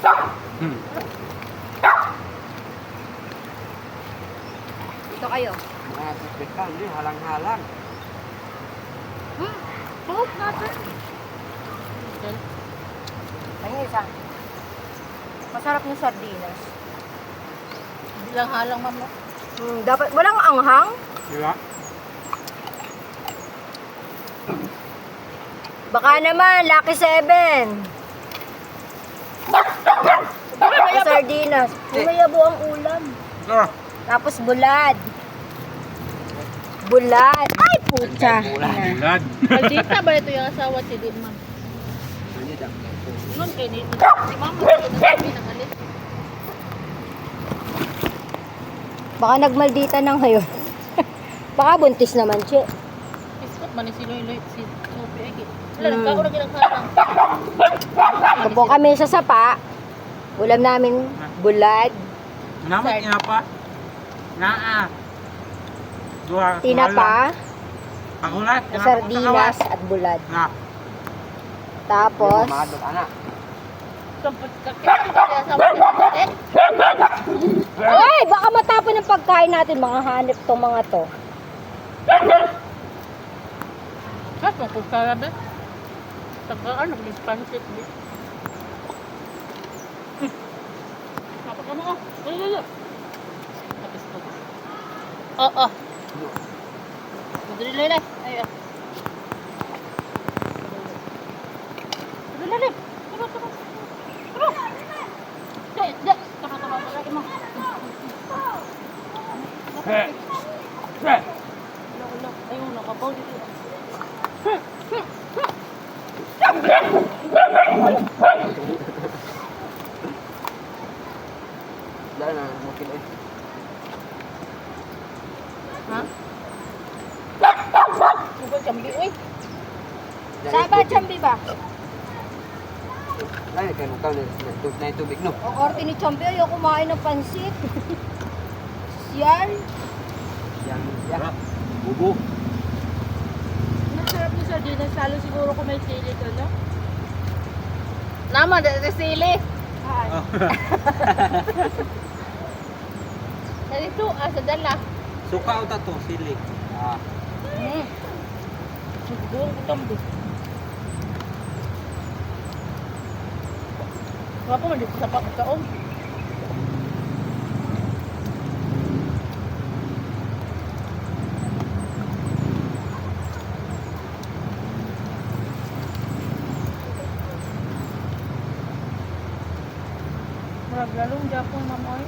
Hmm. Ito kayo. Mga suspikan, hindi, halang-halang. Hope natin. Ayun isa. Masarap yung sardinas. Bilang halang, ma'am, no? Dapat, walang anghang. Diba? Baka naman, Lucky 7. Sardinas. Umayabo ang ulam. Ah. Tapos bulad. Bulad. Ay, pucha. Bulad. Maldita ba ito yung asawa si Di, ma'am? Hindi, dam. Nun kay dito. Si mama, sabi ng alis. Baka nagmaldita na ngayon. Baka buntis naman siya. Iskot man ni si Loy, si Sophie, ay wala, nagkao na ginaghatang. Ito po kami sa sapa. Ulam namin bulad, Naman, tinapa. Naa. Dua. tinapa, Pagulat. sardinas at bulad. Na. Tapos, Madog, anak. Sampot kakit yung asawa ni Di. ay, baka matapon ng pagkain natin. Mga hanip tong mga to. Kas mo kung sarabi. Tagaan, nag-dispansit di. Apa kamu oh? Lalo. Tapos to. Oh. Madali lele. Ayo. Madali. Tara. Dek. Tara lagi mo. Ulo. Ayun, nakabaw dito. Dahil na, mungkin eh. Ha? Sugod kambi, uy. Saba, chambi ba? Dahil kayo mukaw na tubig, no? Ang orte ni Chambi, ayaw kumain ng pansit. Yan. Yan. Bubo. Masarap yung sardinas, lalo siguro kung may sili to, no? Naman, dati sili. Narito, sa dala. Suka o tato, sili. Ah. Siguro utang do. Wala pa man dito sa pagkaon. Lalong Japon, mamoy.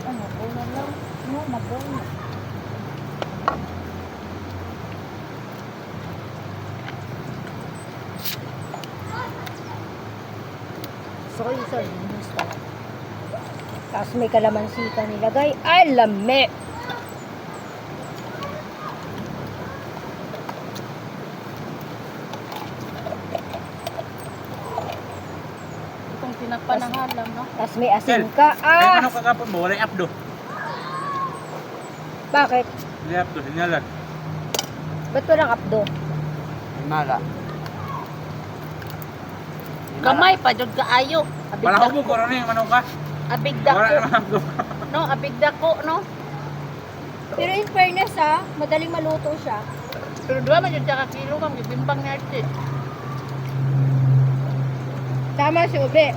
Ano, na lang. No, mabaw na. So, yung sardinas to. Tapos may kalamansi ka nilagay. Ay, lame! Itong pinapanahan lang, no? Tapos may asin ka. Kahit anong kakapon mo, wala yung apdo. Bakit? Hindi apdo, sinyalan. Ba't walang apdo? Himala. Kamay pa, jud kaayo. Palaho mo, kung ano yung manong ka. Abig Wala dako. naman apdo. No, abig dako, no? Pero in fairness madaling maluto siya. Pero dua man jud ka kilo kang bibimbang na arte. Tama si Ube.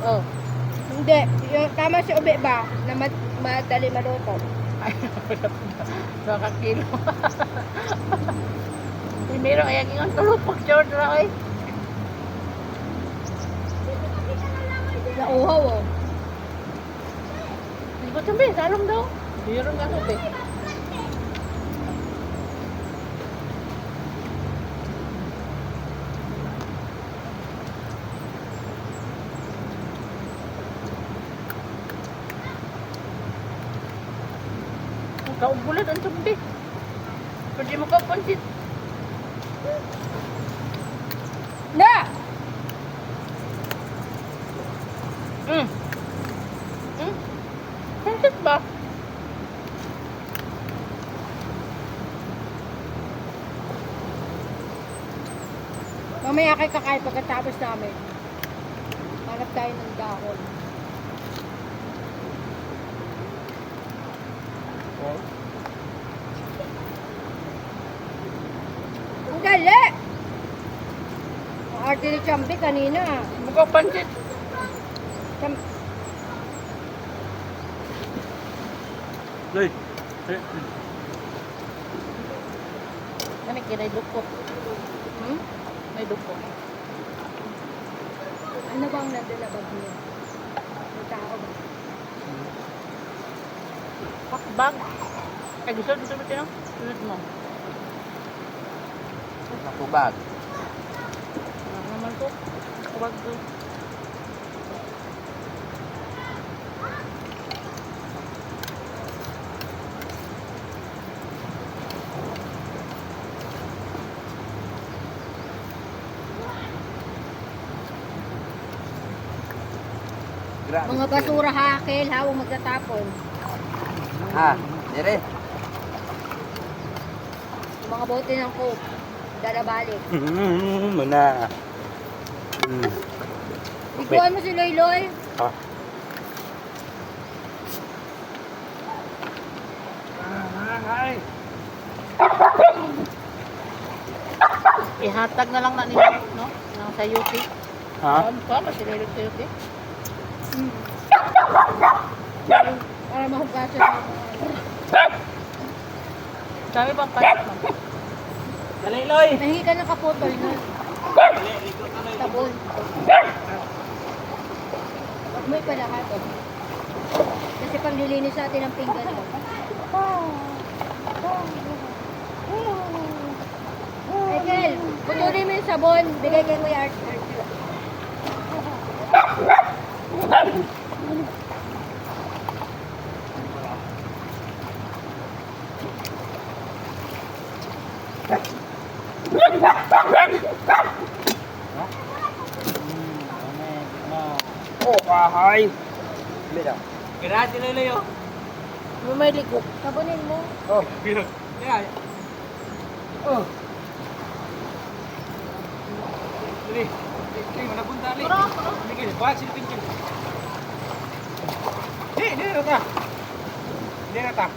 Oh. Hindi. Tama si Ube ba? Na madali maluto. Ay, baka kilo. Primero ay ang ingon tulupok jud ra oy. Nauhaw oh. Hindi ko tambi, salong daw. Biro nga to, be. Kaubulan ang tambi. Pwede mo ka pansit. Na! Pansit ba? Mamaya kay kakain pagkatapos namin. Hanap tayo ng dahon. Ang dali! Ang arte ni Chambi kanina. Mukha pansit. Cham- Loy. Kani kinay dukot. Hmm? May dukot. Ano bang nandun na bag niya? May tao ba? Pakbag. Ay gusto dito ba tinang? Sunod mo. Sa tubag. Ano naman to? Pakbag to. Grabe. Mga basura hakil, ha? Huwag magtatapon. Ha, dire. Mga bote ng coke. Dala balik. Muna. Iguan mo si Loy-Loy. Ha? Ihatag na lang na nila, no? Nang sa UP. Ha? Ano pa? Masililog sa UP. Para mahugasan mo. Dami bang pansit mo? Dali, Loy. Nahingi ka ng kaputol na. Tabon. Huwag mo ipalahat. Oh. Kasi panglilinis natin ang pinggan mo. Michael, putulin mo yung sabon. Bigay kay Kuya Art. Oh, kahay. Bida. Grabe, Loy, oh. May likok. Sabunin mo. Oh, Yeah. oh. Dali. Dali, mana punta, Dali. Miguel, buat sini pinggir. Ini rata. Ini rata.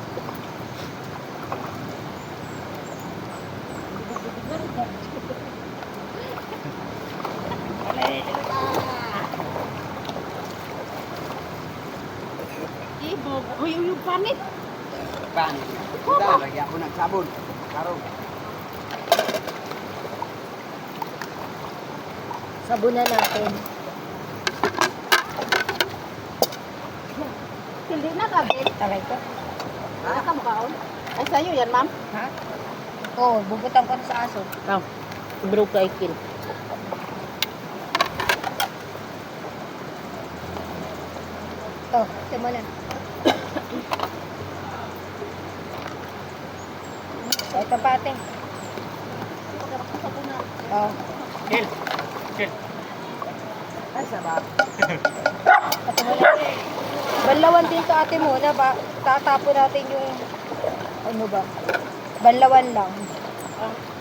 Uy, yung panit. Pan. Kita lagi ako ng sabon. Karong. Sabunan natin. Hindi na kabit. Taray ko. Wala ka mukhaon. Ay, sa'yo yan, ma'am. Ha? Oo, bubutan ko sa aso. Oh, bro ka ikin. Oh, simulan. Ito pa ate. Oh. Gel. Gel. Ay, sabab. Ito muna. Banlawan din sa ate muna ba? Tatapon natin yung ano ba? Banlawan lang.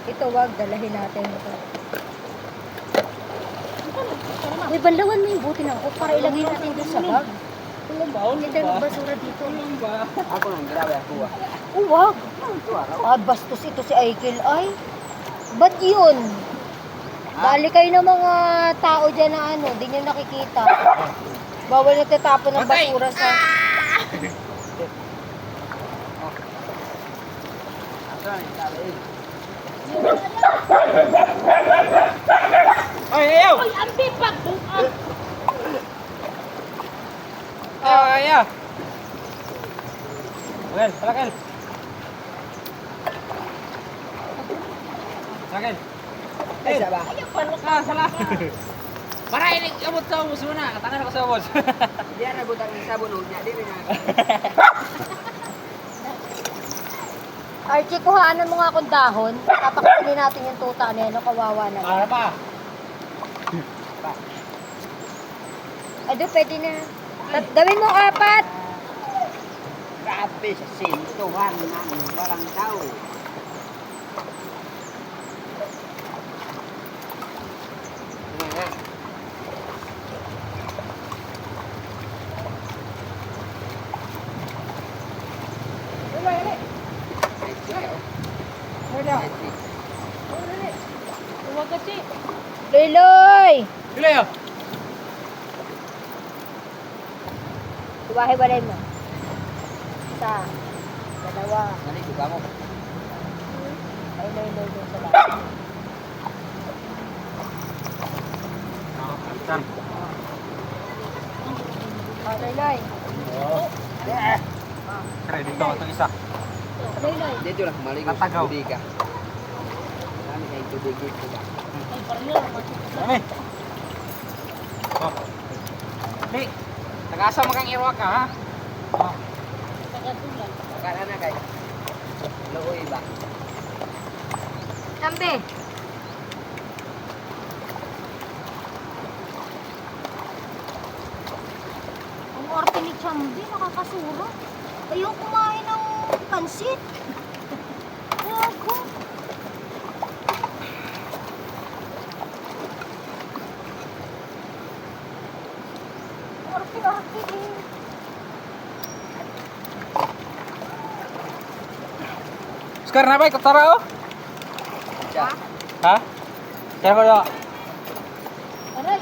Ito wag, dalahin natin ito. Uy, banlawan mo yung buti ng coke para ilagay natin doon sa bag. Hindi tayo magbasura dito. Ako nang grabe ako. Oh, wag. Ito araw. Ah, bastos ito si Aikil. Ay, ba't yun? Bali kayo ng mga tao dyan na ano, di nyo nakikita. Bawal nagtatapon ng basura sa... Ako nang tali. Ay, ayaw. Uy, ang bipak! Ayaw. Gel, palakal. Palakal. Ay, sabab. Ah, salah. Para ini abot sa ubos muna. Katangan ako sa ubos. Diyan na butang ng sabon ug nya di na. Archie, kuhaanan mo nga akong dahon. Papakainin natin yung tuta na yan. Kawawa na. Para pa. Ay, doon, pwede na. Gawin mo 4. Grabe sa sintuhan ng walang tao. Loy! Bila ya? Iwahe-walay mo. Isa. Dalawa. Naligo ka mo. Ay, Loy sa lahat. Nakakalitan. Oh, Loy. Credit ko itong isa. Loy. Dito lang maligo sa Tatagaw. tubig ka. Kami kayo tubig dito ba? Dami. Oh. Nik, nag-asa mo kang irwa ka, ha? Oh. Akala na kayo. Looy ba? Tambe. Ang arte ni Chambi, nakakasura. Ayaw kumain ng pansit. Ayaw. Arte eh. Sekarang apa ikut tara oh? Siya. Ha? Kaya ko na. Aray.